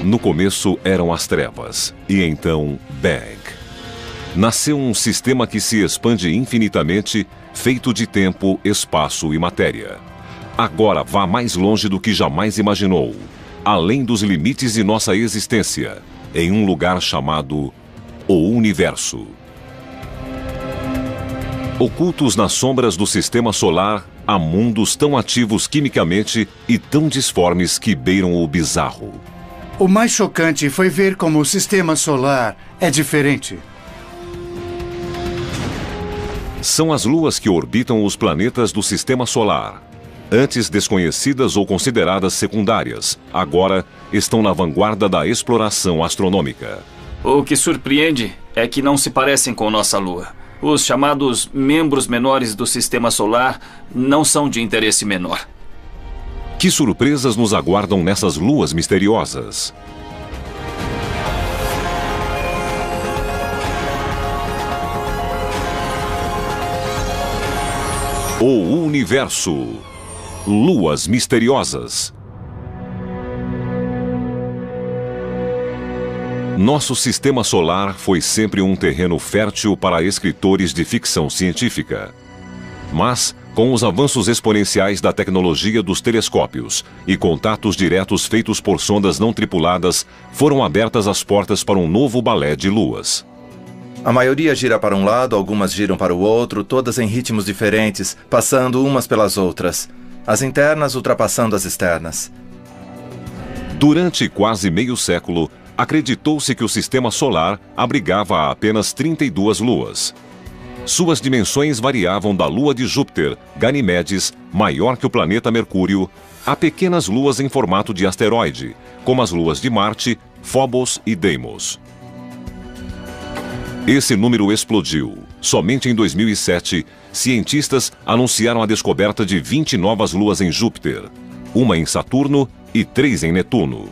No começo eram as trevas, e então Bang. Nasceu um sistema que se expande infinitamente, feito de tempo, espaço e matéria. Agora vá mais longe do que jamais imaginou, além dos limites de nossa existência, em um lugar chamado o Universo. Ocultos nas sombras do sistema solar, há mundos tão ativos quimicamente e tão disformes que beiram o bizarro. O mais chocante foi ver como o sistema solar é diferente. São as luas que orbitam os planetas do sistema solar. Antes desconhecidas ou consideradas secundárias, agora estão na vanguarda da exploração astronômica. O que surpreende é que não se parecem com nossa Lua. Os chamados membros menores do sistema solar não são de interesse menor. Que surpresas nos aguardam nessas luas misteriosas? O Universo. Luas misteriosas. Nosso sistema solar foi sempre um terreno fértil para escritores de ficção científica. Mas, com os avanços exponenciais da tecnologia dos telescópios e contatos diretos feitos por sondas não tripuladas, foram abertas as portas para um novo balé de luas. A maioria gira para um lado, algumas giram para o outro, todas em ritmos diferentes, passando umas pelas outras. As internas ultrapassando as externas. Durante quase meio século, acreditou-se que o sistema solar abrigava apenas 32 luas. Suas dimensões variavam da lua de Júpiter, Ganimedes, maior que o planeta Mercúrio, a pequenas luas em formato de asteroide, como as luas de Marte, Phobos e Deimos. Esse número explodiu. Somente em 2007, cientistas anunciaram a descoberta de 20 novas luas em Júpiter, uma em Saturno e 3 em Netuno.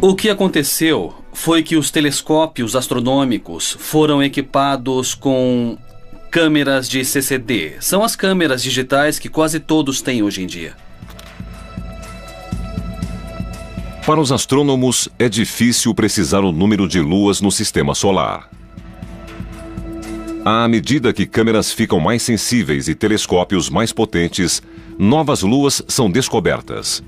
O que aconteceu foi que os telescópios astronômicos foram equipados com câmeras de CCD. São as câmeras digitais que quase todos têm hoje em dia. Para os astrônomos, é difícil precisar o número de luas no sistema solar. À medida que câmeras ficam mais sensíveis e telescópios mais potentes, novas luas são descobertas.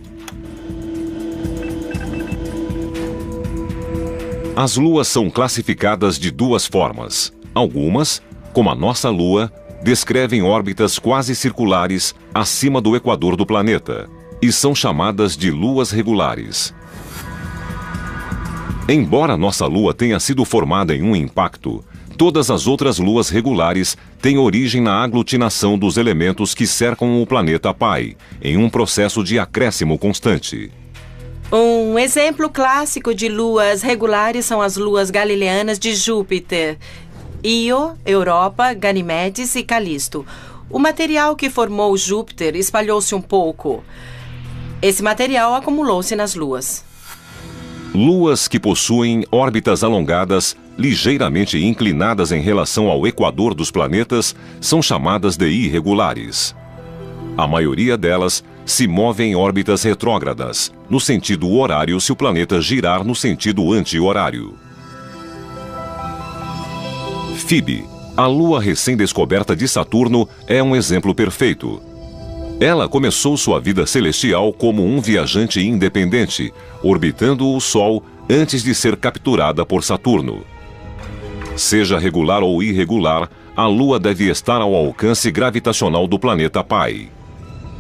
As luas são classificadas de duas formas. Algumas, como a nossa Lua, descrevem órbitas quase circulares acima do equador do planeta e são chamadas de luas regulares. Embora nossa Lua tenha sido formada em um impacto, todas as outras luas regulares têm origem na aglutinação dos elementos que cercam o planeta pai, em um processo de acréscimo constante. Um exemplo clássico de luas regulares são as luas galileanas de Júpiter, Io, Europa, Ganimedes e Calisto. O material que formou Júpiter espalhou-se um pouco. Esse material acumulou-se nas luas. Luas que possuem órbitas alongadas, ligeiramente inclinadas em relação ao equador dos planetas, são chamadas de irregulares. A maioria delas se move em órbitas retrógradas, no sentido horário se o planeta girar no sentido anti-horário. Phoebe, a lua recém-descoberta de Saturno, é um exemplo perfeito. Ela começou sua vida celestial como um viajante independente, orbitando o Sol antes de ser capturada por Saturno. Seja regular ou irregular, a Lua deve estar ao alcance gravitacional do planeta pai.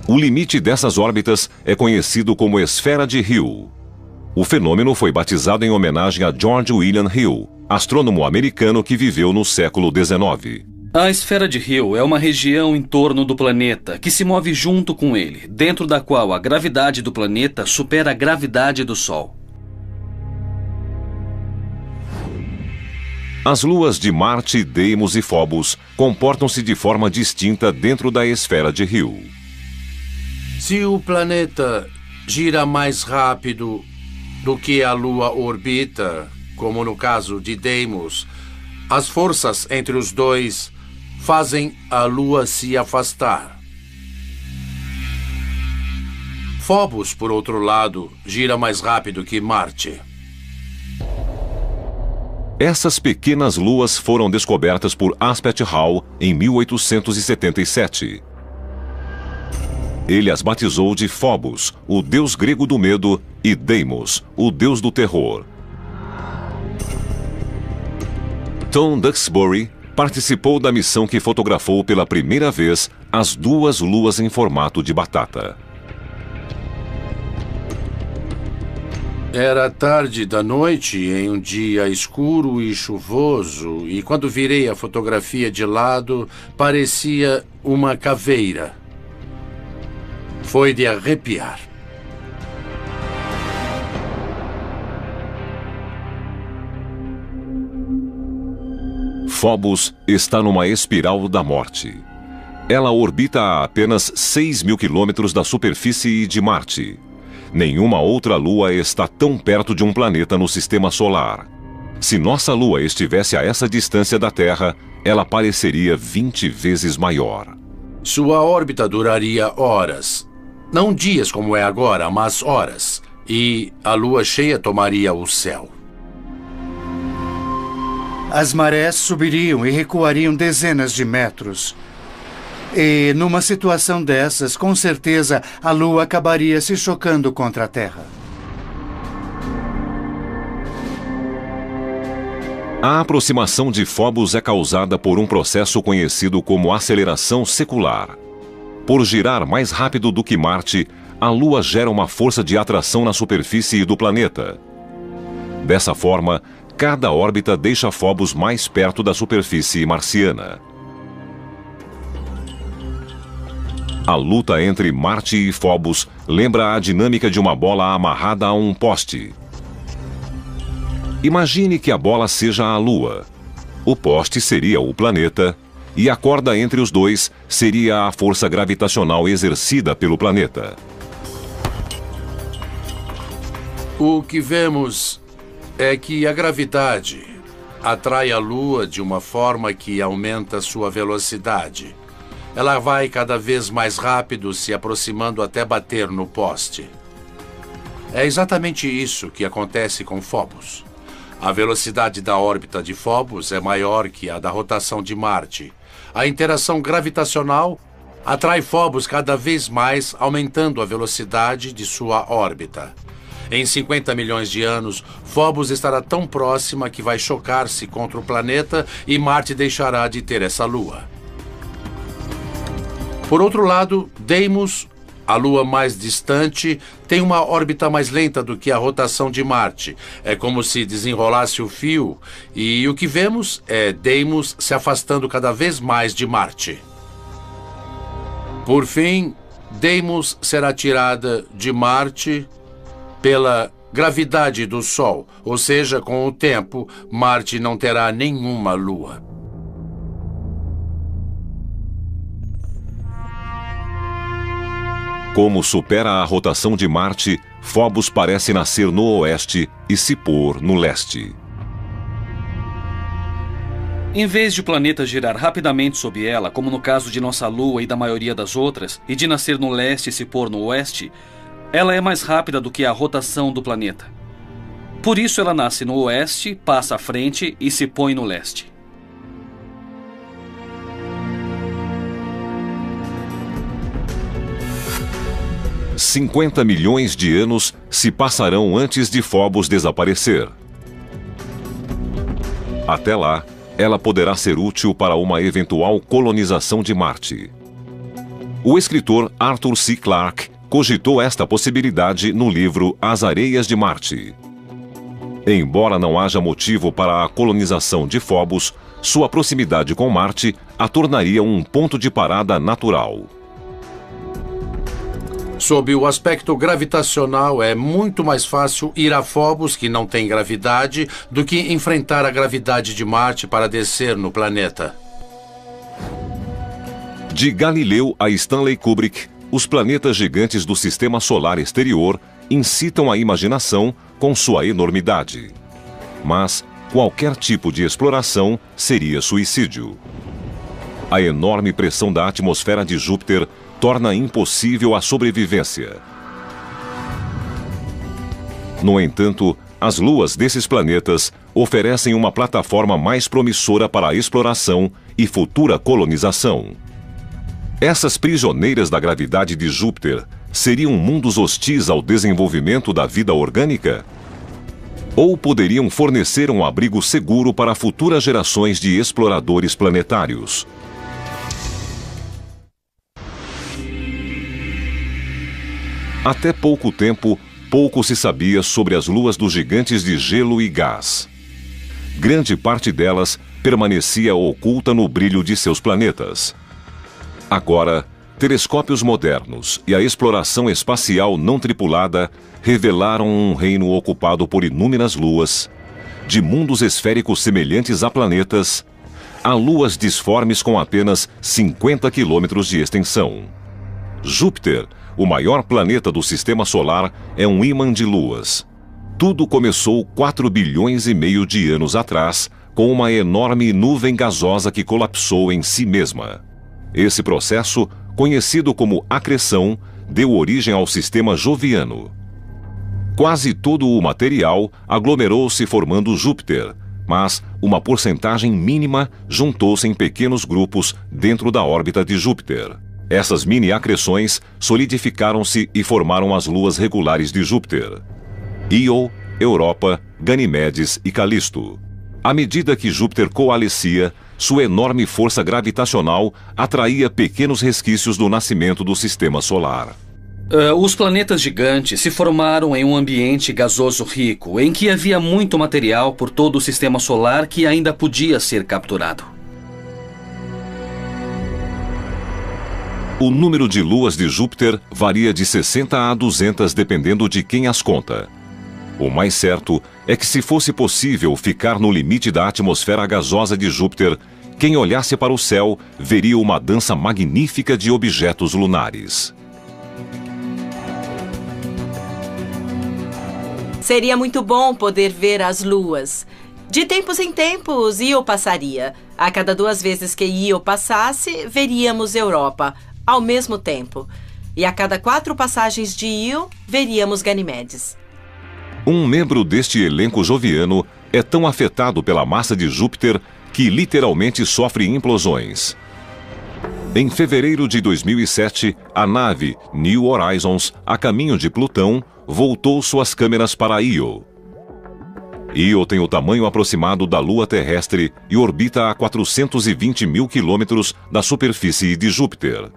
O limite dessas órbitas é conhecido como esfera de Hill. O fenômeno foi batizado em homenagem a George William Hill, astrônomo americano que viveu no século XIX. A esfera de Hill é uma região em torno do planeta que se move junto com ele, dentro da qual a gravidade do planeta supera a gravidade do Sol. As luas de Marte, Deimos e Phobos comportam-se de forma distinta dentro da esfera de Hill. Se o planeta gira mais rápido do que a Lua orbita, como no caso de Deimos, as forças entre os dois fazem a Lua se afastar. Phobos, por outro lado, gira mais rápido que Marte. Essas pequenas luas foram descobertas por Aspet Hall em 1877. Ele as batizou de Phobos, o deus grego do medo, e Deimos, o deus do terror. Tom Duxbury participou da missão que fotografou pela primeira vez as duas luas em formato de batata. Era tarde da noite, em um dia escuro e chuvoso, e quando virei a fotografia de lado, parecia uma caveira. Foi de arrepiar. Phobos está numa espiral da morte. Ela orbita a apenas 6.000 quilômetros da superfície de Marte. Nenhuma outra lua está tão perto de um planeta no sistema solar. Se nossa lua estivesse a essa distância da Terra, ela pareceria 20 vezes maior. Sua órbita duraria horas. Não dias como é agora, mas horas. E a lua cheia tomaria o céu. As marés subiriam e recuariam dezenas de metros. E, numa situação dessas, com certeza, a Lua acabaria se chocando contra a Terra. A aproximação de Phobos é causada por um processo conhecido como aceleração secular. Por girar mais rápido do que Marte, a Lua gera uma força de atração na superfície do planeta. Dessa forma, cada órbita deixa Phobos mais perto da superfície marciana. A luta entre Marte e Phobos lembra a dinâmica de uma bola amarrada a um poste. Imagine que a bola seja a Lua. O poste seria o planeta e a corda entre os dois seria a força gravitacional exercida pelo planeta. O que vemos é que a gravidade atrai a Lua de uma forma que aumenta sua velocidade. Ela vai cada vez mais rápido, se aproximando até bater no poste. É exatamente isso que acontece com Phobos. A velocidade da órbita de Phobos é maior que a da rotação de Marte. A interação gravitacional atrai Phobos cada vez mais, aumentando a velocidade de sua órbita. Em 50 milhões de anos, Phobos estará tão próxima que vai chocar-se contra o planeta e Marte deixará de ter essa lua. Por outro lado, Deimos, a lua mais distante, tem uma órbita mais lenta do que a rotação de Marte. É como se desenrolasse o fio, e o que vemos é Deimos se afastando cada vez mais de Marte. Por fim, Deimos será tirada de Marte pela gravidade do Sol, ou seja, com o tempo, Marte não terá nenhuma lua. Como supera a rotação de Marte, Phobos parece nascer no oeste e se pôr no leste. Em vez de o planeta girar rapidamente sob ela, como no caso de nossa Lua e da maioria das outras, e de nascer no leste e se pôr no oeste, ela é mais rápida do que a rotação do planeta. Por isso ela nasce no oeste, passa à frente e se põe no leste. $50 milhões de anos se passarão antes de Phobos desaparecer. Até lá, ela poderá ser útil para uma eventual colonização de Marte. O escritor Arthur C. Clarke cogitou esta possibilidade no livro As Areias de Marte. Embora não haja motivo para a colonização de Phobos, sua proximidade com Marte a tornaria um ponto de parada natural. Sob o aspecto gravitacional, é muito mais fácil ir a Phobos, que não tem gravidade, do que enfrentar a gravidade de Marte para descer no planeta. De Galileu a Stanley Kubrick, os planetas gigantes do sistema solar exterior incitam a imaginação com sua enormidade. Mas qualquer tipo de exploração seria suicídio. A enorme pressão da atmosfera de Júpiter torna impossível a sobrevivência. No entanto, as luas desses planetas oferecem uma plataforma mais promissora para a exploração e futura colonização. Essas prisioneiras da gravidade de Júpiter seriam mundos hostis ao desenvolvimento da vida orgânica? Ou poderiam fornecer um abrigo seguro para futuras gerações de exploradores planetários? Até pouco tempo, pouco se sabia sobre as luas dos gigantes de gelo e gás. Grande parte delas permanecia oculta no brilho de seus planetas. Agora, telescópios modernos e a exploração espacial não tripulada revelaram um reino ocupado por inúmeras luas, de mundos esféricos semelhantes a planetas, a luas disformes com apenas 50 quilômetros de extensão. Júpiter, o maior planeta do Sistema Solar, é um ímã de luas. Tudo começou 4 bilhões e meio de anos atrás, com uma enorme nuvem gasosa que colapsou em si mesma. Esse processo, conhecido como acreção, deu origem ao sistema joviano. Quase todo o material aglomerou-se formando Júpiter, mas uma porcentagem mínima juntou-se em pequenos grupos dentro da órbita de Júpiter. Essas mini-acreções solidificaram-se e formaram as luas regulares de Júpiter: Io, Europa, Ganimedes e Calisto. À medida que Júpiter coalescia, sua enorme força gravitacional atraía pequenos resquícios do nascimento do Sistema Solar. Os planetas gigantes se formaram em um ambiente gasoso rico, em que havia muito material por todo o Sistema Solar que ainda podia ser capturado. O número de luas de Júpiter varia de 60 a 200 dependendo de quem as conta. O mais certo é que, se fosse possível ficar no limite da atmosfera gasosa de Júpiter, quem olhasse para o céu veria uma dança magnífica de objetos lunares. Seria muito bom poder ver as luas. De tempos em tempos, Io passaria. A cada 2 vezes que Io passasse, veríamos Europa, ao mesmo tempo. E a cada 4 passagens de Io, veríamos Ganimedes. Um membro deste elenco joviano é tão afetado pela massa de Júpiter que literalmente sofre implosões. Em fevereiro de 2007, a nave New Horizons, a caminho de Plutão, voltou suas câmeras para Io. Io tem o tamanho aproximado da Lua terrestre e orbita a 420 mil quilômetros da superfície de Júpiter.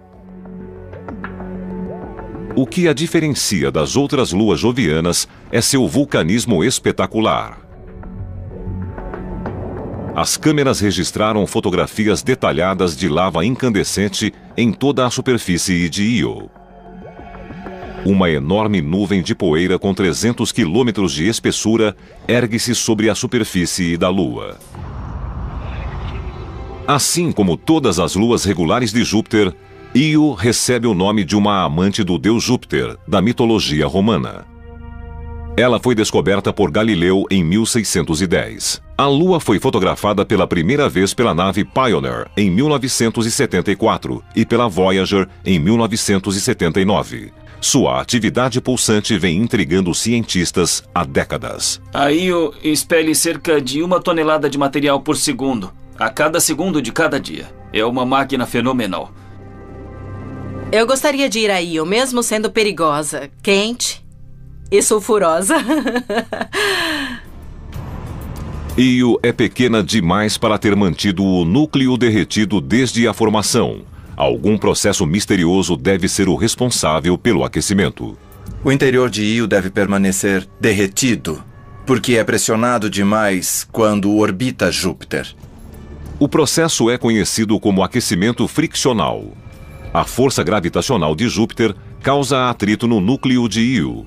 O que a diferencia das outras luas jovianas é seu vulcanismo espetacular. As câmeras registraram fotografias detalhadas de lava incandescente em toda a superfície de Io. Uma enorme nuvem de poeira com 300 quilômetros de espessura ergue-se sobre a superfície da Lua. Assim como todas as luas regulares de Júpiter, Io recebe o nome de uma amante do deus Júpiter, da mitologia romana. Ela foi descoberta por Galileu em 1610. A Lua foi fotografada pela primeira vez pela nave Pioneer em 1974 e pela Voyager em 1979. Sua atividade pulsante vem intrigando cientistas há décadas. A Io expele cerca de 1 tonelada de material por segundo, a cada segundo de cada dia. É uma máquina fenomenal. Eu gostaria de ir a Io, mesmo sendo perigosa, quente e sulfurosa. Io é pequena demais para ter mantido o núcleo derretido desde a formação. Algum processo misterioso deve ser o responsável pelo aquecimento. O interior de Io deve permanecer derretido, porque é pressionado demais quando orbita Júpiter. O processo é conhecido como aquecimento friccional. A força gravitacional de Júpiter causa atrito no núcleo de Io.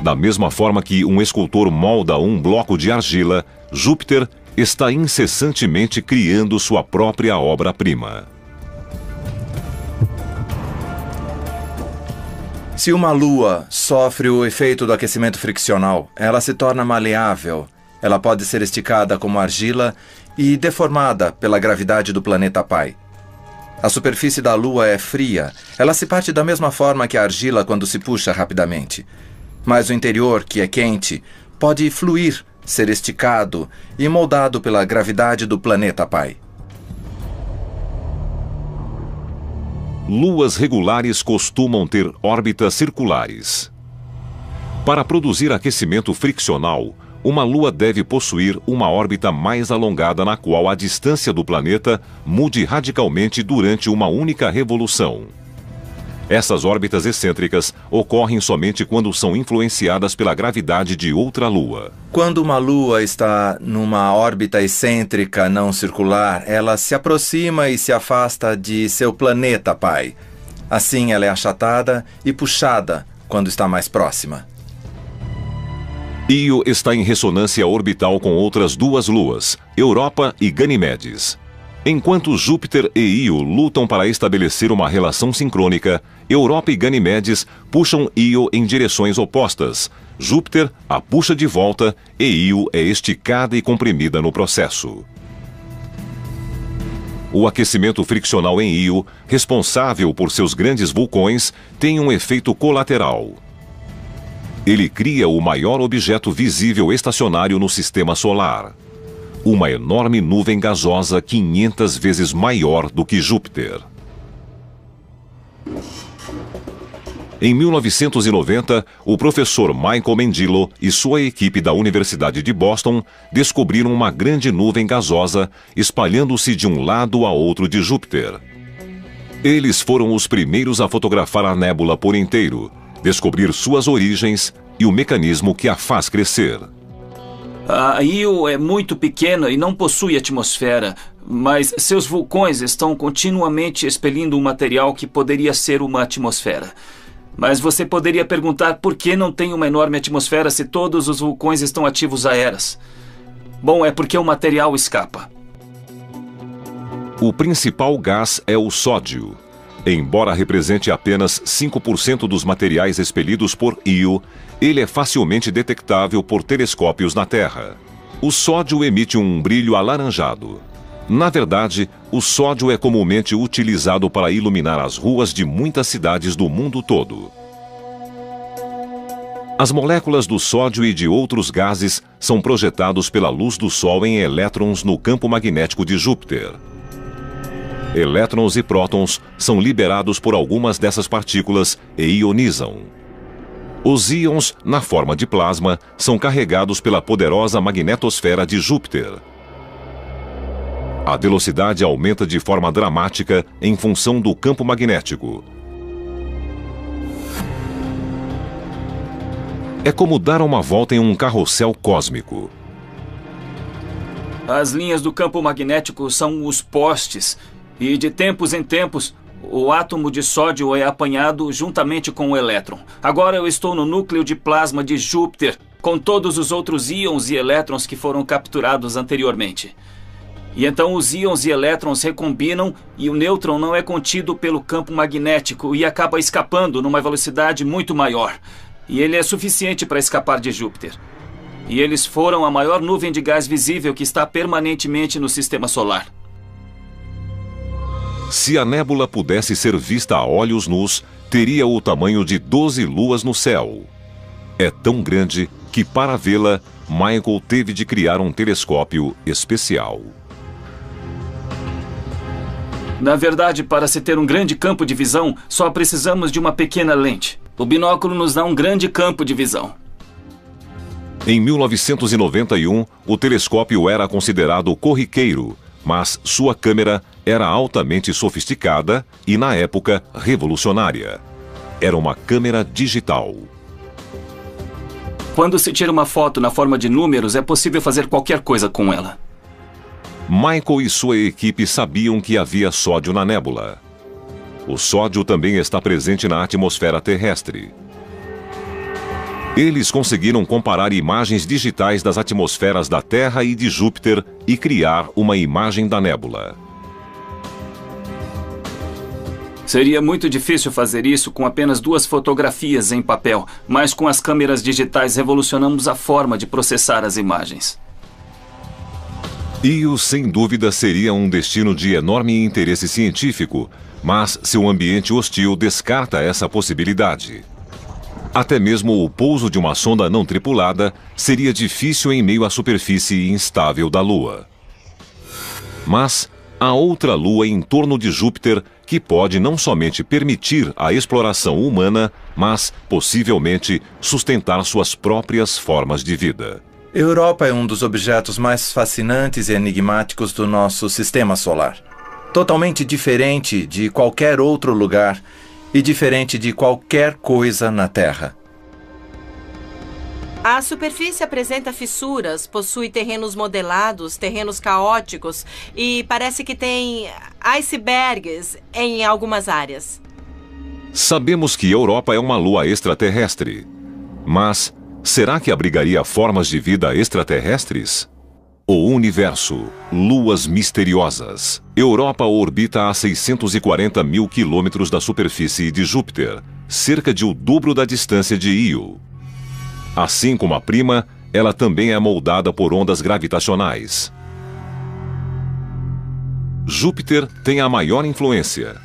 Da mesma forma que um escultor molda um bloco de argila, Júpiter está incessantemente criando sua própria obra-prima. Se uma lua sofre o efeito do aquecimento friccional, ela se torna maleável. Ela pode ser esticada como argila e deformada pela gravidade do planeta pai. A superfície da Lua é fria. Ela se parte da mesma forma que a argila quando se puxa rapidamente. Mas o interior, que é quente, pode fluir, ser esticado e moldado pela gravidade do planeta pai. Luas regulares costumam ter órbitas circulares. Para produzir aquecimento friccional, uma lua deve possuir uma órbita mais alongada na qual a distância do planeta mude radicalmente durante uma única revolução. Essas órbitas excêntricas ocorrem somente quando são influenciadas pela gravidade de outra lua. Quando uma lua está numa órbita excêntrica não circular, ela se aproxima e se afasta de seu planeta pai. Assim, ela é achatada e puxada quando está mais próxima. Io está em ressonância orbital com outras duas luas, Europa e Ganimedes. Enquanto Júpiter e Io lutam para estabelecer uma relação sincrônica, Europa e Ganimedes puxam Io em direções opostas. Júpiter a puxa de volta e Io é esticada e comprimida no processo. O aquecimento friccional em Io, responsável por seus grandes vulcões, tem um efeito colateral. Ele cria o maior objeto visível estacionário no sistema solar. Uma enorme nuvem gasosa 500 vezes maior do que Júpiter. Em 1990, o professor Michael Mendilo e sua equipe da Universidade de Boston descobriram uma grande nuvem gasosa espalhando-se de um lado a outro de Júpiter. Eles foram os primeiros a fotografar a nébula por inteiro, descobrir suas origens e o mecanismo que a faz crescer. A Io é muito pequena e não possui atmosfera, mas seus vulcões estão continuamente expelindo um material que poderia ser uma atmosfera. Mas você poderia perguntar por que não tem uma enorme atmosfera se todos os vulcões estão ativos há eras. Bom, é porque o material escapa. O principal gás é o sódio. Embora represente apenas 5% dos materiais expelidos por Io, ele é facilmente detectável por telescópios na Terra. O sódio emite um brilho alaranjado. Na verdade, o sódio é comumente utilizado para iluminar as ruas de muitas cidades do mundo todo. As moléculas do sódio e de outros gases são projetados pela luz do Sol em elétrons no campo magnético de Júpiter. Elétrons e prótons são liberados por algumas dessas partículas e ionizam. Os íons, na forma de plasma, são carregados pela poderosa magnetosfera de Júpiter. A velocidade aumenta de forma dramática em função do campo magnético. É como dar uma volta em um carrossel cósmico. As linhas do campo magnético são os postes, e de tempos em tempos, o átomo de sódio é apanhado juntamente com o elétron. Agora eu estou no núcleo de plasma de Júpiter, com todos os outros íons e elétrons que foram capturados anteriormente. E então os íons e elétrons recombinam e o nêutron não é contido pelo campo magnético e acaba escapando numa velocidade muito maior. E ele é suficiente para escapar de Júpiter. E eles foram a maior nuvem de gás visível que está permanentemente no sistema solar. Se a nébula pudesse ser vista a olhos nus, teria o tamanho de 12 luas no céu. É tão grande que, para vê-la, Michael teve de criar um telescópio especial. Na verdade, para se ter um grande campo de visão, só precisamos de uma pequena lente. O binóculo nos dá um grande campo de visão. Em 1991, o telescópio era considerado corriqueiro, mas sua câmera era altamente sofisticada e, na época, revolucionária. Era uma câmera digital. Quando se tira uma foto na forma de números, é possível fazer qualquer coisa com ela. Michael e sua equipe sabiam que havia sódio na nébula. O sódio também está presente na atmosfera terrestre. Eles conseguiram comparar imagens digitais das atmosferas da Terra e de Júpiter e criar uma imagem da nébula. Seria muito difícil fazer isso com apenas 2 fotografias em papel, mas com as câmeras digitais revolucionamos a forma de processar as imagens. Io, sem dúvida, seria um destino de enorme interesse científico, mas seu ambiente hostil descarta essa possibilidade. Até mesmo o pouso de uma sonda não tripulada seria difícil em meio à superfície instável da Lua. Mas há outra Lua em torno de Júpiter que pode não somente permitir a exploração humana, mas, possivelmente, sustentar suas próprias formas de vida. Europa é um dos objetos mais fascinantes e enigmáticos do nosso sistema solar. Totalmente diferente de qualquer outro lugar e diferente de qualquer coisa na Terra. A superfície apresenta fissuras, possui terrenos modelados, terrenos caóticos e parece que tem icebergs em algumas áreas. Sabemos que Europa é uma lua extraterrestre, mas será que abrigaria formas de vida extraterrestres? O universo, luas misteriosas. Europa orbita a 640 mil quilômetros da superfície de Júpiter, cerca de o dobro da distância de Io. Assim como a prima, ela também é moldada por ondas gravitacionais. Júpiter tem a maior influência.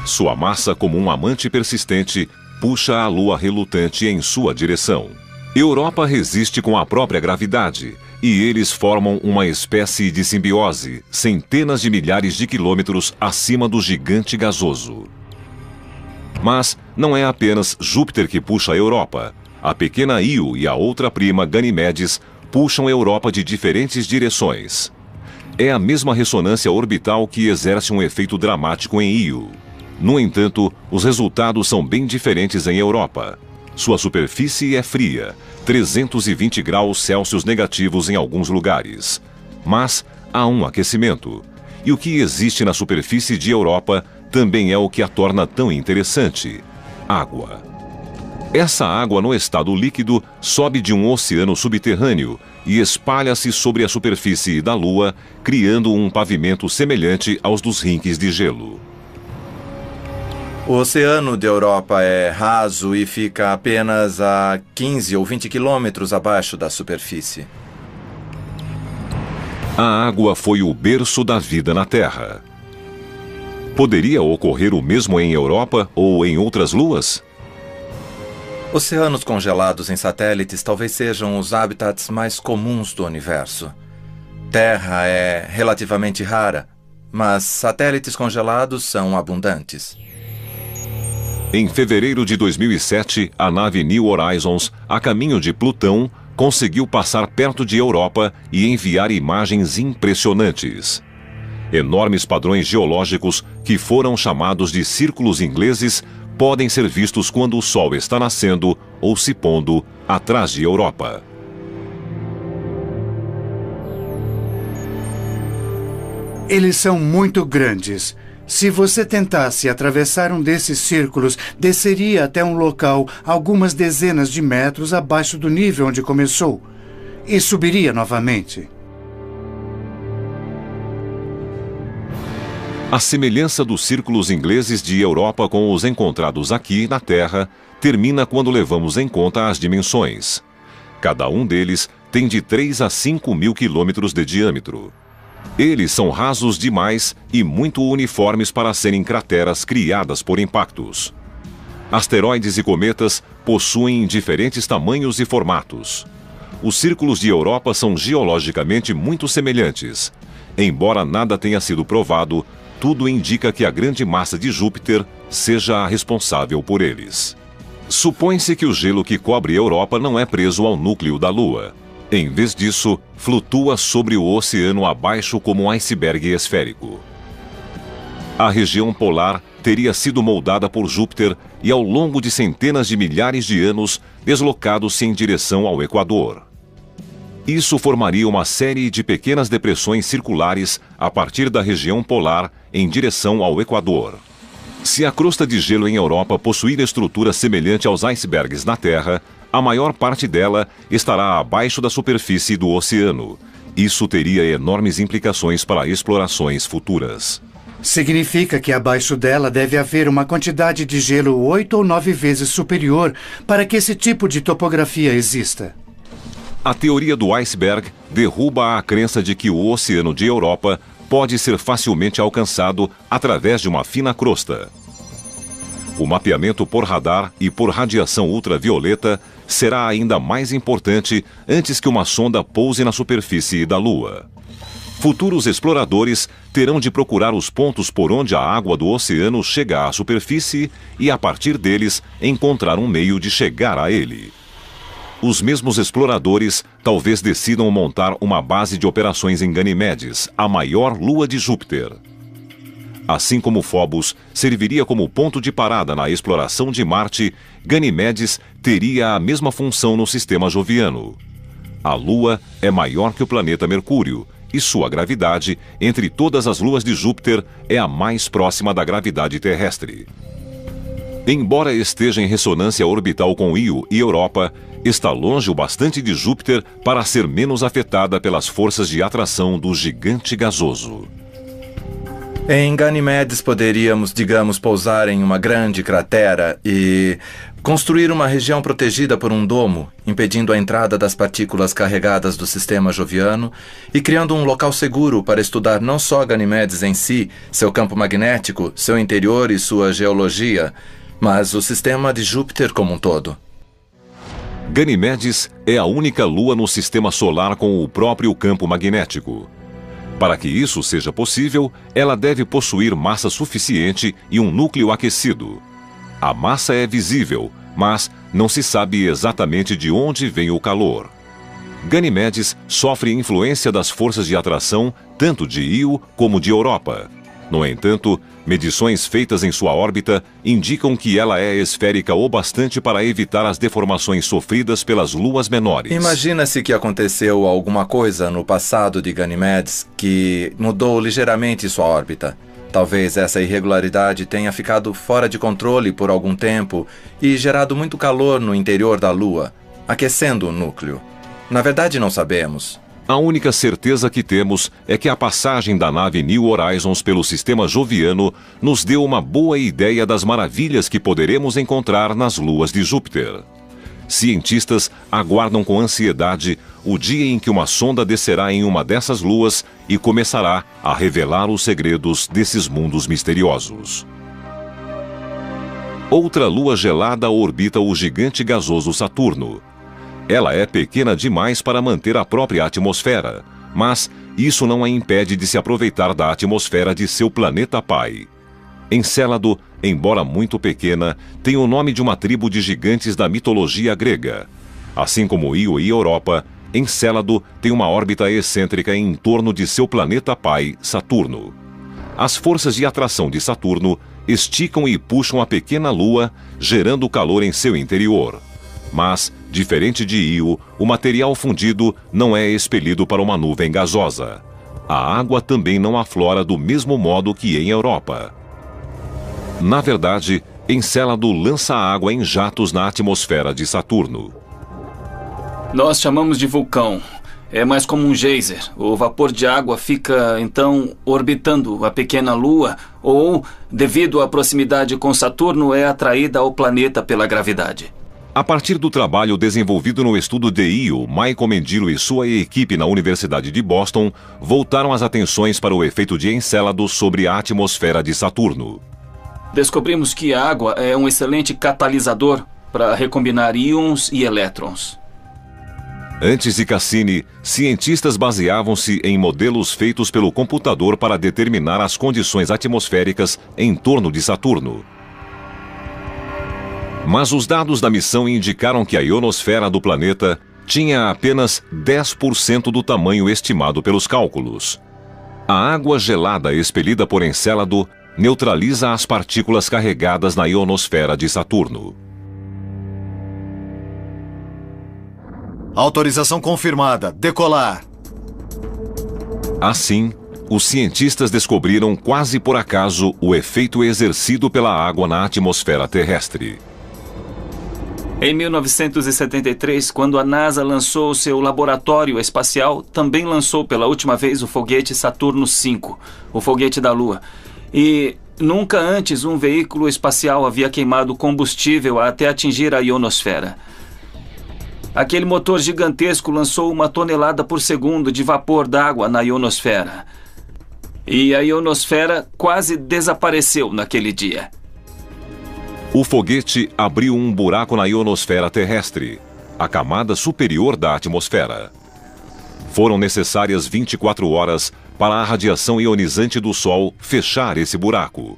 Sua massa, como um amante persistente, puxa a Lua relutante em sua direção. Europa resiste com a própria gravidade, e eles formam uma espécie de simbiose, centenas de milhares de quilômetros acima do gigante gasoso. Mas não é apenas Júpiter que puxa a Europa. A pequena Io e a outra prima, Ganimedes, puxam a Europa de diferentes direções. É a mesma ressonância orbital que exerce um efeito dramático em Io. No entanto, os resultados são bem diferentes em Europa. Sua superfície é fria, 320 graus Celsius negativos em alguns lugares. Mas há um aquecimento. E o que existe na superfície de Europa também é o que a torna tão interessante: água. Essa água no estado líquido sobe de um oceano subterrâneo e espalha-se sobre a superfície da Lua, criando um pavimento semelhante aos dos rinques de gelo. O oceano de Europa é raso e fica apenas a 15 ou 20 quilômetros abaixo da superfície. A água foi o berço da vida na Terra. Poderia ocorrer o mesmo em Europa ou em outras luas? Oceanos congelados em satélites talvez sejam os habitats mais comuns do universo. Terra é relativamente rara, mas satélites congelados são abundantes. Em fevereiro de 2007, a nave New Horizons, a caminho de Plutão, conseguiu passar perto de Europa e enviar imagens impressionantes. Enormes padrões geológicos, que foram chamados de círculos ingleses, podem ser vistos quando o Sol está nascendo ou se pondo atrás de Europa. Eles são muito grandes. Se você tentasse atravessar um desses círculos, desceria até um local algumas dezenas de metros abaixo do nível onde começou e subiria novamente. A semelhança dos círculos ingleses de Europa com os encontrados aqui na Terra termina quando levamos em conta as dimensões. Cada um deles tem de 3 a 5 mil quilômetros de diâmetro. Eles são rasos demais e muito uniformes para serem crateras criadas por impactos. Asteroides e cometas possuem diferentes tamanhos e formatos. Os círculos de Europa são geologicamente muito semelhantes. Embora nada tenha sido provado, tudo indica que a grande massa de Júpiter seja a responsável por eles. Supõe-se que o gelo que cobre a Europa não é preso ao núcleo da Lua. Em vez disso, flutua sobre o oceano abaixo como um iceberg esférico. A região polar teria sido moldada por Júpiter e, ao longo de centenas de milhares de anos, deslocado-se em direção ao Equador. Isso formaria uma série de pequenas depressões circulares a partir da região polar em direção ao Equador. Se a crosta de gelo em Europa possuir estrutura semelhante aos icebergs na Terra, a maior parte dela estará abaixo da superfície do oceano. Isso teria enormes implicações para explorações futuras. Significa que abaixo dela deve haver uma quantidade de gelo 8 ou 9 vezes superior para que esse tipo de topografia exista. A teoria do iceberg derruba a crença de que o oceano de Europa pode ser facilmente alcançado através de uma fina crosta. O mapeamento por radar e por radiação ultravioleta será ainda mais importante antes que uma sonda pouse na superfície da Lua. Futuros exploradores terão de procurar os pontos por onde a água do oceano chega à superfície e, a partir deles, encontrar um meio de chegar a ele. Os mesmos exploradores talvez decidam montar uma base de operações em Ganimedes, a maior lua de Júpiter. Assim como Phobos serviria como ponto de parada na exploração de Marte, Ganimedes teria a mesma função no sistema joviano. A Lua é maior que o planeta Mercúrio, e sua gravidade, entre todas as luas de Júpiter, é a mais próxima da gravidade terrestre. Embora esteja em ressonância orbital com Io e Europa, está longe o bastante de Júpiter para ser menos afetada pelas forças de atração do gigante gasoso. Em Ganimedes poderíamos, digamos, pousar em uma grande cratera e construir uma região protegida por um domo, impedindo a entrada das partículas carregadas do sistema joviano e criando um local seguro para estudar não só Ganimedes em si, seu campo magnético, seu interior e sua geologia, mas o sistema de Júpiter como um todo. Ganimedes é a única lua no sistema solar com o próprio campo magnético. Para que isso seja possível, ela deve possuir massa suficiente e um núcleo aquecido. A massa é visível, mas não se sabe exatamente de onde vem o calor. Ganimedes sofre influência das forças de atração tanto de Io como de Europa. No entanto, medições feitas em sua órbita indicam que ela é esférica o bastante para evitar as deformações sofridas pelas luas menores. Imagina-se que aconteceu alguma coisa no passado de Ganimedes que mudou ligeiramente sua órbita. Talvez essa irregularidade tenha ficado fora de controle por algum tempo e gerado muito calor no interior da Lua, aquecendo o núcleo. Na verdade, não sabemos. A única certeza que temos é que a passagem da nave New Horizons pelo sistema joviano nos deu uma boa ideia das maravilhas que poderemos encontrar nas luas de Júpiter. Cientistas aguardam com ansiedade o dia em que uma sonda descerá em uma dessas luas e começará a revelar os segredos desses mundos misteriosos. Outra lua gelada orbita o gigante gasoso Saturno. Ela é pequena demais para manter a própria atmosfera, mas isso não a impede de se aproveitar da atmosfera de seu planeta pai. Encélado, embora muito pequena, tem o nome de uma tribo de gigantes da mitologia grega. Assim como Io e Europa, Encélado tem uma órbita excêntrica em torno de seu planeta pai, Saturno. As forças de atração de Saturno esticam e puxam a pequena lua, gerando calor em seu interior. Mas, diferente de Io, o material fundido não é expelido para uma nuvem gasosa. A água também não aflora do mesmo modo que em Europa. Na verdade, Encélado lança água em jatos na atmosfera de Saturno. Nós chamamos de vulcão. É mais como um geyser. O vapor de água fica, então, orbitando a pequena lua ou, devido à proximidade com Saturno, é atraída ao planeta pela gravidade. A partir do trabalho desenvolvido no estudo de Io, Michael Mendilo e sua equipe na Universidade de Boston voltaram as atenções para o efeito de Encélado sobre a atmosfera de Saturno. Descobrimos que a água é um excelente catalisador para recombinar íons e elétrons. Antes de Cassini, cientistas baseavam-se em modelos feitos pelo computador para determinar as condições atmosféricas em torno de Saturno. Mas os dados da missão indicaram que a ionosfera do planeta tinha apenas 10% do tamanho estimado pelos cálculos. A água gelada expelida por Encélado neutraliza as partículas carregadas na ionosfera de Saturno. Autorização confirmada. Decolar. Assim, os cientistas descobriram quase por acaso o efeito exercido pela água na atmosfera terrestre. Em 1973, quando a NASA lançou seu laboratório espacial, também lançou pela última vez o foguete Saturno V, o foguete da Lua. E nunca antes um veículo espacial havia queimado combustível até atingir a ionosfera. Aquele motor gigantesco lançou 1 tonelada por segundo de vapor d'água na ionosfera. E a ionosfera quase desapareceu naquele dia. O foguete abriu um buraco na ionosfera terrestre, a camada superior da atmosfera. Foram necessárias 24 horas para a radiação ionizante do Sol fechar esse buraco.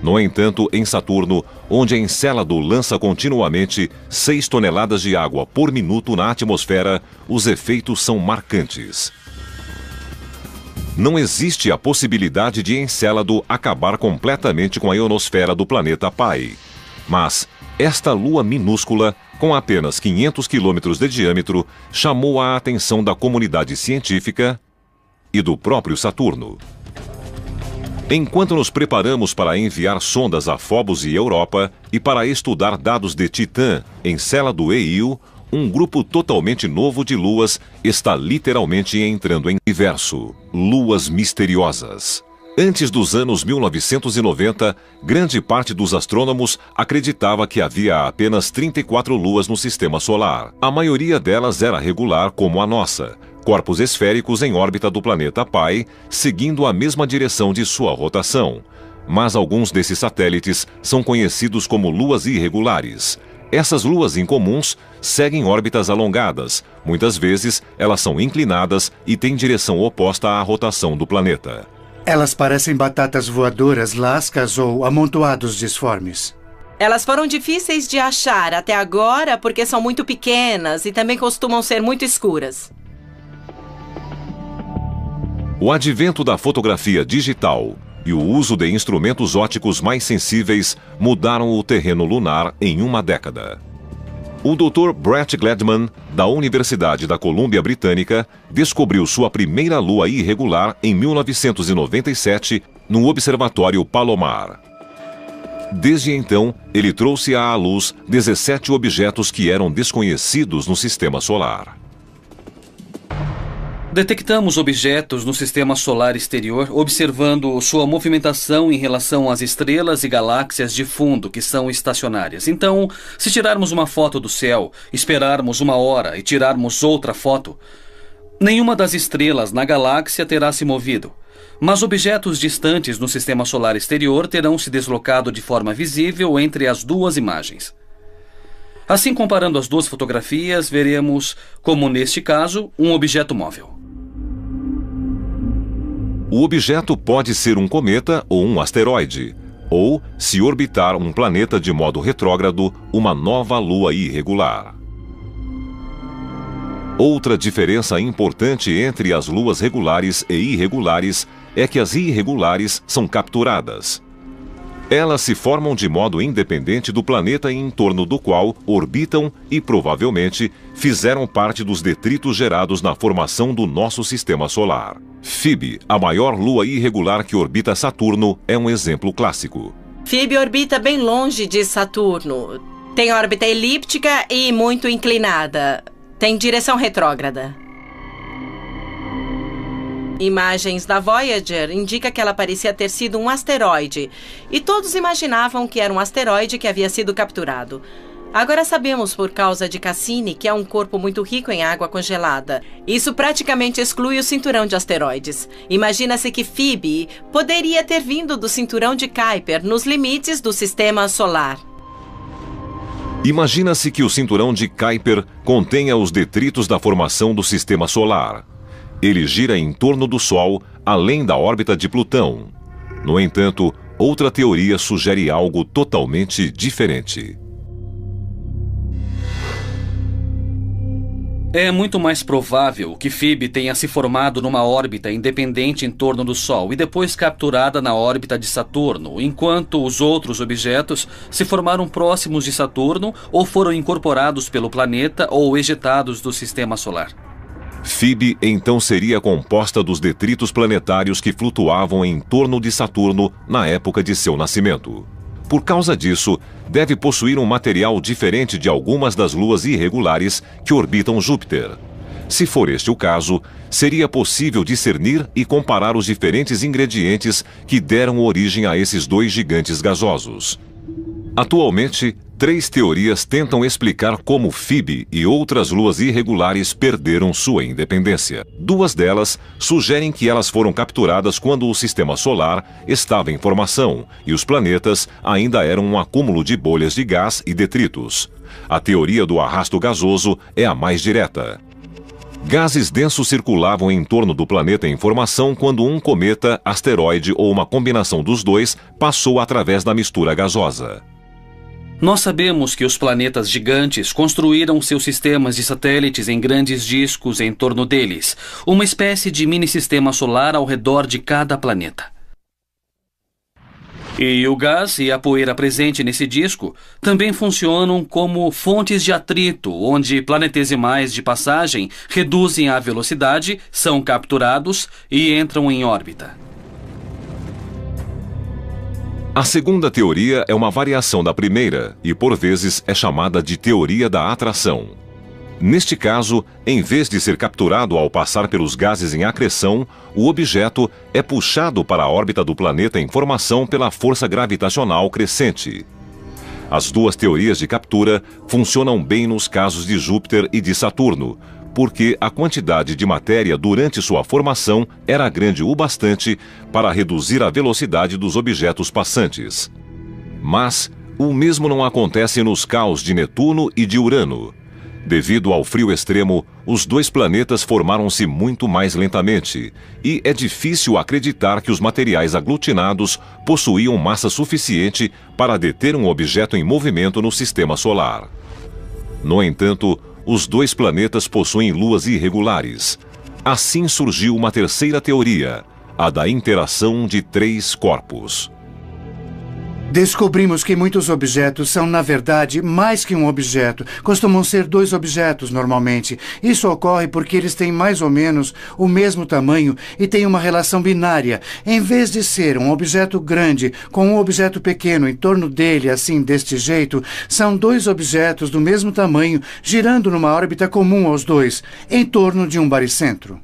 No entanto, em Saturno, onde Encélado lança continuamente 6 toneladas de água por minuto na atmosfera, os efeitos são marcantes. Não existe a possibilidade de Encélado acabar completamente com a ionosfera do planeta pai. Mas esta lua minúscula, com apenas 500 quilômetros de diâmetro, chamou a atenção da comunidade científica e do próprio Saturno. Enquanto nos preparamos para enviar sondas a Phobos e Europa e para estudar dados de Titã, Encélado e Io, um grupo totalmente novo de luas está literalmente entrando em universo, luas misteriosas. Antes dos anos 1990, grande parte dos astrônomos acreditava que havia apenas 34 luas no sistema solar. A maioria delas era regular como a nossa, corpos esféricos em órbita do planeta pai, seguindo a mesma direção de sua rotação. Mas alguns desses satélites são conhecidos como luas irregulares. Essas luas incomuns seguem órbitas alongadas. Muitas vezes, elas são inclinadas e têm direção oposta à rotação do planeta. Elas parecem batatas voadoras, lascas ou amontoados disformes. Elas foram difíceis de achar até agora porque são muito pequenas e também costumam ser muito escuras. O advento da fotografia digital e o uso de instrumentos ópticos mais sensíveis mudaram o terreno lunar em uma década. O Dr. Brett Gladman, da Universidade da Colômbia Britânica, descobriu sua primeira lua irregular em 1997 no Observatório Palomar. Desde então, ele trouxe à luz 17 objetos que eram desconhecidos no sistema solar. Detectamos objetos no sistema solar exterior, observando sua movimentação em relação às estrelas e galáxias de fundo, que são estacionárias. Então, se tirarmos uma foto do céu, esperarmos 1 hora e tirarmos outra foto, nenhuma das estrelas na galáxia terá se movido. Mas objetos distantes no sistema solar exterior terão se deslocado de forma visível entre as duas imagens. Assim, comparando as duas fotografias, veremos, como neste caso, um objeto móvel. O objeto pode ser um cometa ou um asteroide, ou, se orbitar um planeta de modo retrógrado, uma nova lua irregular. Outra diferença importante entre as luas regulares e irregulares é que as irregulares são capturadas. Elas se formam de modo independente do planeta em torno do qual orbitam e, provavelmente, fizeram parte dos detritos gerados na formação do nosso sistema solar. Phoebe, a maior lua irregular que orbita Saturno, é um exemplo clássico. Phoebe orbita bem longe de Saturno. Tem órbita elíptica e muito inclinada. Tem direção retrógrada. Imagens da Voyager indicam que ela parecia ter sido um asteroide, e todos imaginavam que era um asteroide que havia sido capturado. Agora sabemos, por causa de Cassini, que é um corpo muito rico em água congelada. Isso praticamente exclui o cinturão de asteroides. Imagina-se que Phoebe poderia ter vindo do cinturão de Kuiper, nos limites do sistema solar. Imagina-se que o cinturão de Kuiper contenha os detritos da formação do sistema solar. Ele gira em torno do Sol, além da órbita de Plutão. No entanto, outra teoria sugere algo totalmente diferente. É muito mais provável que Phoebe tenha se formado numa órbita independente em torno do Sol e depois capturada na órbita de Saturno, enquanto os outros objetos se formaram próximos de Saturno ou foram incorporados pelo planeta ou ejetados do sistema solar. Phoebe então seria composta dos detritos planetários que flutuavam em torno de Saturno na época de seu nascimento. Por causa disso, deve possuir um material diferente de algumas das luas irregulares que orbitam Júpiter. Se for este o caso, seria possível discernir e comparar os diferentes ingredientes que deram origem a esses dois gigantes gasosos. Atualmente, 3 teorias tentam explicar como Phoebe e outras luas irregulares perderam sua independência. 2 delas sugerem que elas foram capturadas quando o sistema solar estava em formação e os planetas ainda eram um acúmulo de bolhas de gás e detritos. A teoria do arrasto gasoso é a mais direta. Gases densos circulavam em torno do planeta em formação quando um cometa, asteroide ou uma combinação dos dois passou através da mistura gasosa. Nós sabemos que os planetas gigantes construíram seus sistemas de satélites em grandes discos em torno deles, uma espécie de mini-sistema solar ao redor de cada planeta. E o gás e a poeira presente nesse disco também funcionam como fontes de atrito, onde planetesimais de passagem reduzem a velocidade, são capturados e entram em órbita. A segunda teoria é uma variação da primeira e, por vezes, é chamada de teoria da atração. Neste caso, em vez de ser capturado ao passar pelos gases em acreção, o objeto é puxado para a órbita do planeta em formação pela força gravitacional crescente. As 2 teorias de captura funcionam bem nos casos de Júpiter e de Saturno, porque a quantidade de matéria durante sua formação era grande o bastante para reduzir a velocidade dos objetos passantes. Mas o mesmo não acontece nos caos de Netuno e de Urano. Devido ao frio extremo, os 2 planetas formaram-se muito mais lentamente, e é difícil acreditar que os materiais aglutinados possuíam massa suficiente para deter um objeto em movimento no sistema solar. No entanto, os 2 planetas possuem luas irregulares. Assim surgiu uma terceira teoria, a da interação de 3 corpos. Descobrimos que muitos objetos são, na verdade, mais que um objeto. Costumam ser 2 objetos, normalmente. Isso ocorre porque eles têm mais ou menos o mesmo tamanho e têm uma relação binária. Em vez de ser um objeto grande com um objeto pequeno em torno dele, assim, deste jeito, são 2 objetos do mesmo tamanho girando numa órbita comum aos 2, em torno de um baricentro.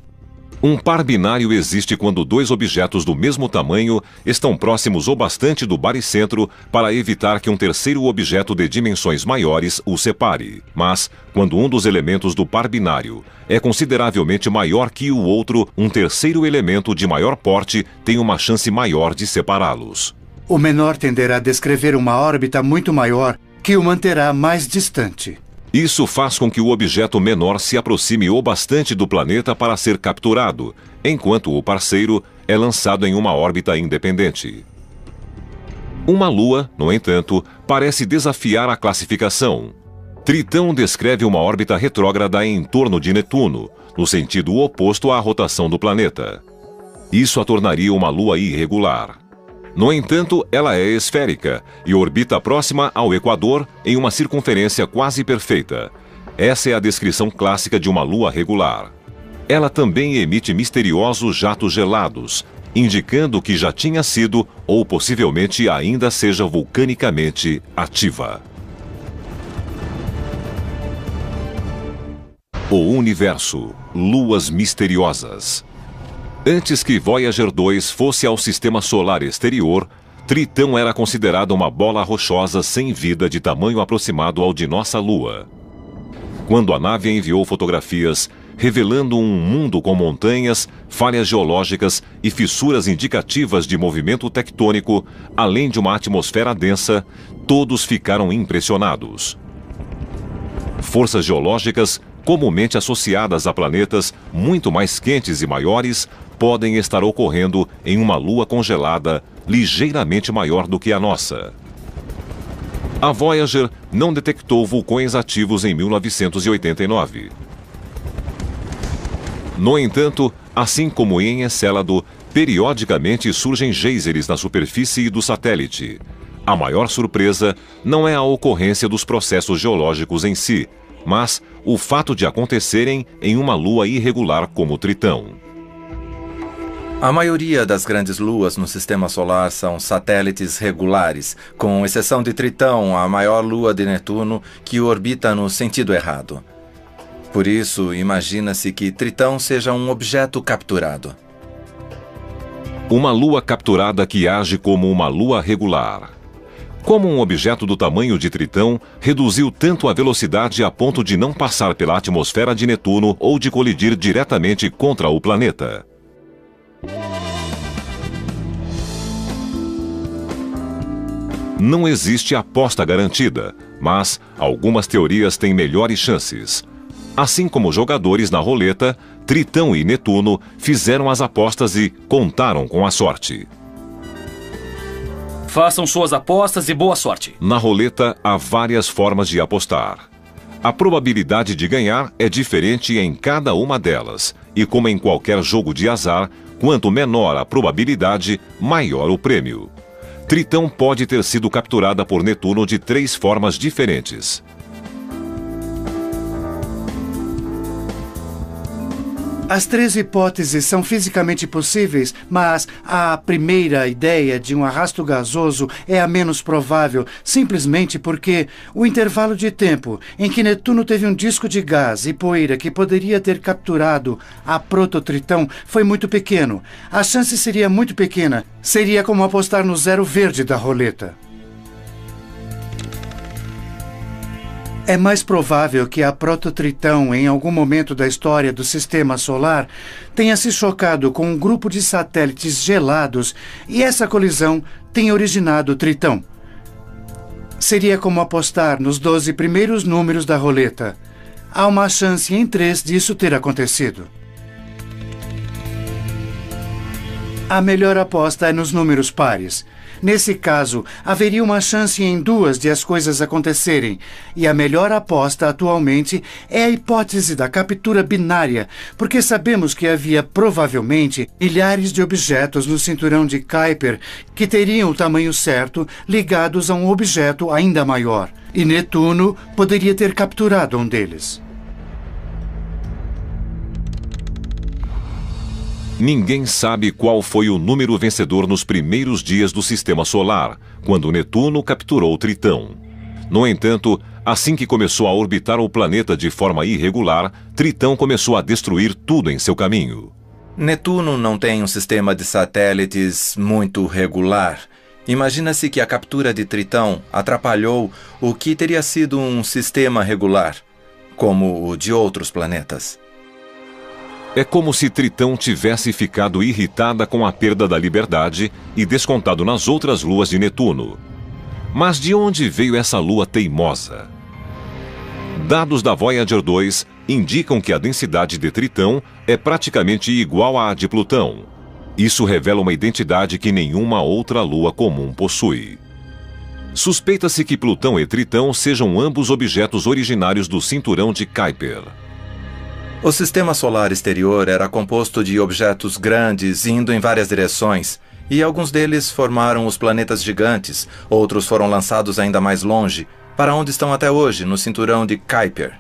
Um par binário existe quando 2 objetos do mesmo tamanho estão próximos o bastante do baricentro para evitar que um terceiro objeto de dimensões maiores o separe. Mas, quando um dos elementos do par binário é consideravelmente maior que o outro, um terceiro elemento de maior porte tem uma chance maior de separá-los. O menor tenderá a descrever uma órbita muito maior que o manterá mais distante. Isso faz com que o objeto menor se aproxime o bastante do planeta para ser capturado, enquanto o parceiro é lançado em uma órbita independente. Uma lua, no entanto, parece desafiar a classificação. Tritão descreve uma órbita retrógrada em torno de Netuno, no sentido oposto à rotação do planeta. Isso a tornaria uma lua irregular. No entanto, ela é esférica e orbita próxima ao Equador em uma circunferência quase perfeita. Essa é a descrição clássica de uma lua regular. Ela também emite misteriosos jatos gelados, indicando que já tinha sido ou possivelmente ainda seja vulcanicamente ativa. O universo, luas misteriosas. Antes que Voyager 2 fosse ao sistema solar exterior, Tritão era considerada uma bola rochosa sem vida de tamanho aproximado ao de nossa Lua. Quando a nave enviou fotografias revelando um mundo com montanhas, falhas geológicas e fissuras indicativas de movimento tectônico, além de uma atmosfera densa, todos ficaram impressionados. Forças geológicas, comumente associadas a planetas muito mais quentes e maiores, podem estar ocorrendo em uma lua congelada ligeiramente maior do que a nossa. A Voyager não detectou vulcões ativos em 1989. No entanto, assim como em Encélado, periodicamente surgem geysers na superfície do satélite. A maior surpresa não é a ocorrência dos processos geológicos em si, mas o fato de acontecerem em uma lua irregular como Tritão. A maioria das grandes luas no sistema solar são satélites regulares, com exceção de Tritão, a maior lua de Netuno, que orbita no sentido errado. Por isso, imagina-se que Tritão seja um objeto capturado. Uma lua capturada que age como uma lua regular. Como um objeto do tamanho de Tritão reduziu tanto a velocidade a ponto de não passar pela atmosfera de Netuno ou de colidir diretamente contra o planeta. Não existe aposta garantida, mas algumas teorias têm melhores chances. Assim como jogadores na roleta, Tritão e Netuno fizeram as apostas e contaram com a sorte. Façam suas apostas e boa sorte. Na roleta, há várias formas de apostar. A probabilidade de ganhar é diferente em cada uma delas, e como em qualquer jogo de azar, quanto menor a probabilidade, maior o prêmio. Tritão pode ter sido capturada por Netuno de 3 formas diferentes. As 3 hipóteses são fisicamente possíveis, mas a primeira ideia de um arrasto gasoso é a menos provável, simplesmente porque o intervalo de tempo em que Netuno teve um disco de gás e poeira que poderia ter capturado a prototritão foi muito pequeno. A chance seria muito pequena. Seria como apostar no zero verde da roleta. É mais provável que a prototritão, em algum momento da história do Sistema Solar, tenha se chocado com um grupo de satélites gelados e essa colisão tenha originado o Tritão. Seria como apostar nos 12 primeiros números da roleta. Há uma chance em 3 disso ter acontecido. A melhor aposta é nos números pares. Nesse caso, haveria uma chance em 2 de as coisas acontecerem, e a melhor aposta atualmente é a hipótese da captura binária, porque sabemos que havia provavelmente milhares de objetos no cinturão de Kuiper que teriam o tamanho certo ligados a um objeto ainda maior, e Netuno poderia ter capturado um deles. Ninguém sabe qual foi o número vencedor nos primeiros dias do Sistema Solar, quando Netuno capturou Tritão. No entanto, assim que começou a orbitar o planeta de forma irregular, Tritão começou a destruir tudo em seu caminho. Netuno não tem um sistema de satélites muito regular. Imagina-se que a captura de Tritão atrapalhou o que teria sido um sistema regular, como o de outros planetas. É como se Tritão tivesse ficado irritada com a perda da liberdade e descontado nas outras luas de Netuno. Mas de onde veio essa lua teimosa? Dados da Voyager 2 indicam que a densidade de Tritão é praticamente igual à de Plutão. Isso revela uma identidade que nenhuma outra lua comum possui. Suspeita-se que Plutão e Tritão sejam ambos objetos originários do cinturão de Kuiper. O sistema solar exterior era composto de objetos grandes indo em várias direções, e alguns deles formaram os planetas gigantes, outros foram lançados ainda mais longe, para onde estão até hoje, no cinturão de Kuiper.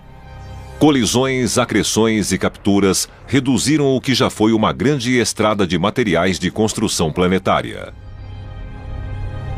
Colisões, acreções e capturas reduziram o que já foi uma grande estrada de materiais de construção planetária.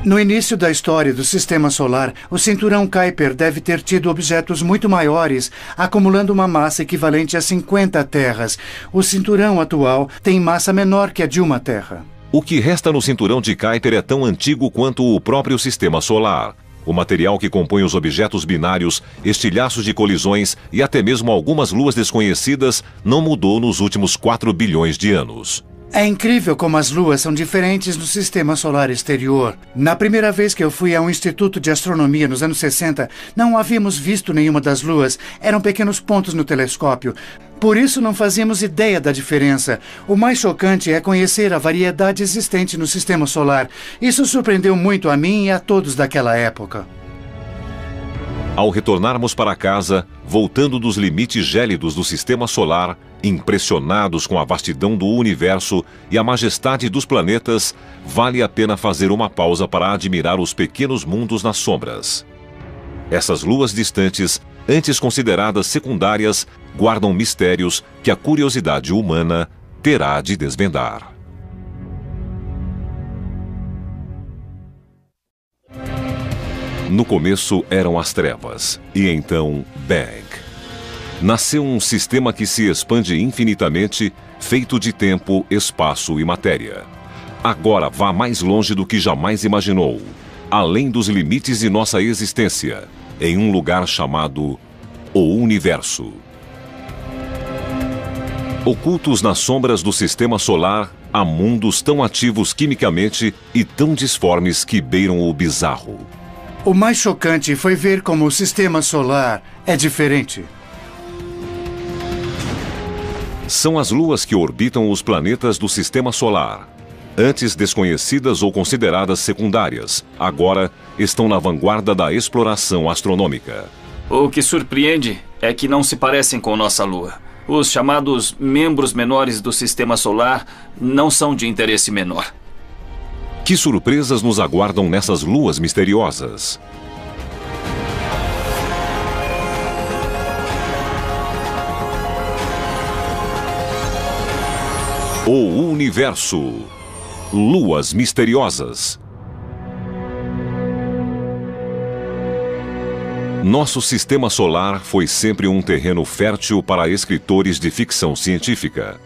No início da história do Sistema Solar, o cinturão Kuiper deve ter tido objetos muito maiores, acumulando uma massa equivalente a 50 terras. O cinturão atual tem massa menor que a de uma terra. O que resta no cinturão de Kuiper é tão antigo quanto o próprio Sistema Solar. O material que compõe os objetos binários, estilhaços de colisões e até mesmo algumas luas desconhecidas não mudou nos últimos 4 bilhões de anos. É incrível como as luas são diferentes no Sistema Solar exterior. Na primeira vez que eu fui a um instituto de astronomia nos anos 60, não havíamos visto nenhuma das luas. Eram pequenos pontos no telescópio. Por isso não fazíamos ideia da diferença. O mais chocante é conhecer a variedade existente no Sistema Solar. Isso surpreendeu muito a mim e a todos daquela época. Ao retornarmos para casa, voltando dos limites gélidos do Sistema Solar, impressionados com a vastidão do universo e a majestade dos planetas, vale a pena fazer uma pausa para admirar os pequenos mundos nas sombras. Essas luas distantes, antes consideradas secundárias, guardam mistérios que a curiosidade humana terá de desvendar. No começo eram as trevas, e então Bang. Nasceu um sistema que se expande infinitamente, feito de tempo, espaço e matéria. Agora vá mais longe do que jamais imaginou. além dos limites de nossa existência, em um lugar chamado o Universo. Ocultos nas sombras do Sistema Solar, há mundos tão ativos quimicamente e tão disformes que beiram o bizarro. O mais chocante foi ver como o Sistema Solar é diferente. São as luas que orbitam os planetas do Sistema Solar. Antes desconhecidas ou consideradas secundárias, agora estão na vanguarda da exploração astronômica. O que surpreende é que não se parecem com nossa Lua. Os chamados membros menores do Sistema Solar não são de interesse menor. Que surpresas nos aguardam nessas luas misteriosas? O Universo. Luas misteriosas. Nosso Sistema Solar foi sempre um terreno fértil para escritores de ficção científica.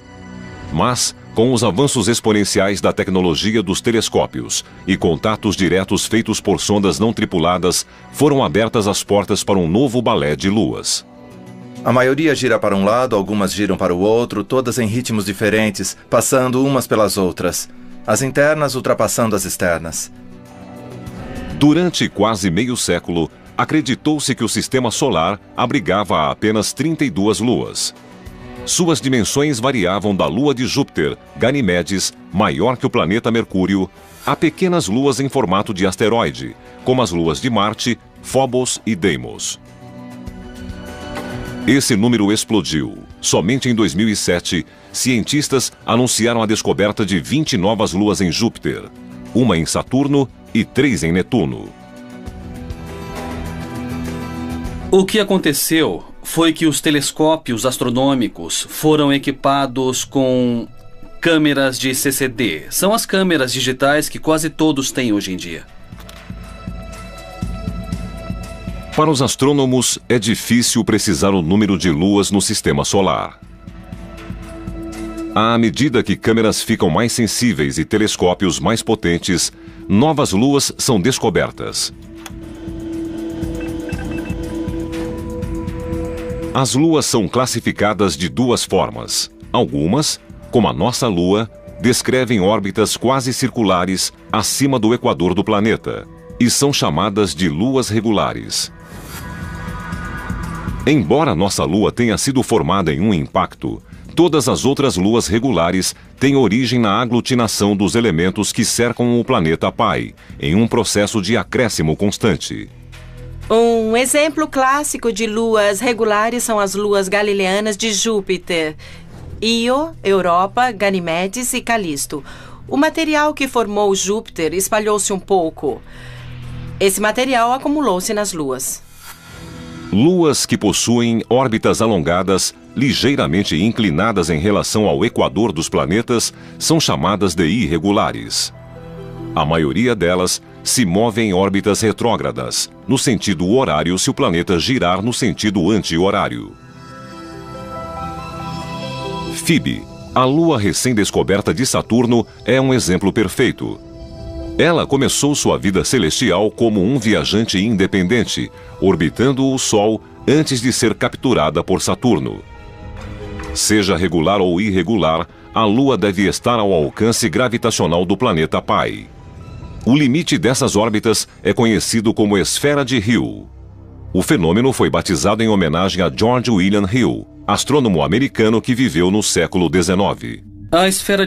Mas, com os avanços exponenciais da tecnologia dos telescópios e contatos diretos feitos por sondas não tripuladas, foram abertas as portas para um novo balé de luas. A maioria gira para um lado, algumas giram para o outro, todas em ritmos diferentes, passando umas pelas outras. As internas ultrapassando as externas. Durante quase meio século, acreditou-se que o Sistema Solar abrigava apenas 32 luas. Suas dimensões variavam da lua de Júpiter, Ganimedes, maior que o planeta Mercúrio, a pequenas luas em formato de asteroide, como as luas de Marte, Phobos e Deimos. Esse número explodiu. Somente em 2007, cientistas anunciaram a descoberta de 20 novas luas em Júpiter, uma em Saturno e 3 em Netuno. O que aconteceu foi que os telescópios astronômicos foram equipados com câmeras de CCD. São as câmeras digitais que quase todos têm hoje em dia. Para os astrônomos, é difícil precisar o número de luas no Sistema Solar. À medida que câmeras ficam mais sensíveis e telescópios mais potentes, novas luas são descobertas. As luas são classificadas de duas formas. Algumas, como a nossa Lua, descrevem órbitas quase circulares acima do equador do planeta e são chamadas de luas regulares. Embora nossa Lua tenha sido formada em um impacto, todas as outras luas regulares têm origem na aglutinação dos elementos que cercam o planeta pai, em um processo de acréscimo constante. Um exemplo clássico de luas regulares são as luas galileanas de Júpiter, Io, Europa, Ganimedes e Calisto. O material que formou Júpiter espalhou-se um pouco. Esse material acumulou-se nas luas. Luas que possuem órbitas alongadas, ligeiramente inclinadas em relação ao equador dos planetas, são chamadas de irregulares. A maioria delas se move em órbitas retrógradas, no sentido horário se o planeta girar no sentido anti-horário. Phoebe, a lua recém-descoberta de Saturno, é um exemplo perfeito. Ela começou sua vida celestial como um viajante independente, orbitando o Sol antes de ser capturada por Saturno. Seja regular ou irregular, a Lua deve estar ao alcance gravitacional do planeta pai. O limite dessas órbitas é conhecido como esfera de Hill. O fenômeno foi batizado em homenagem a George William Hill, astrônomo americano que viveu no século XIX. A esfera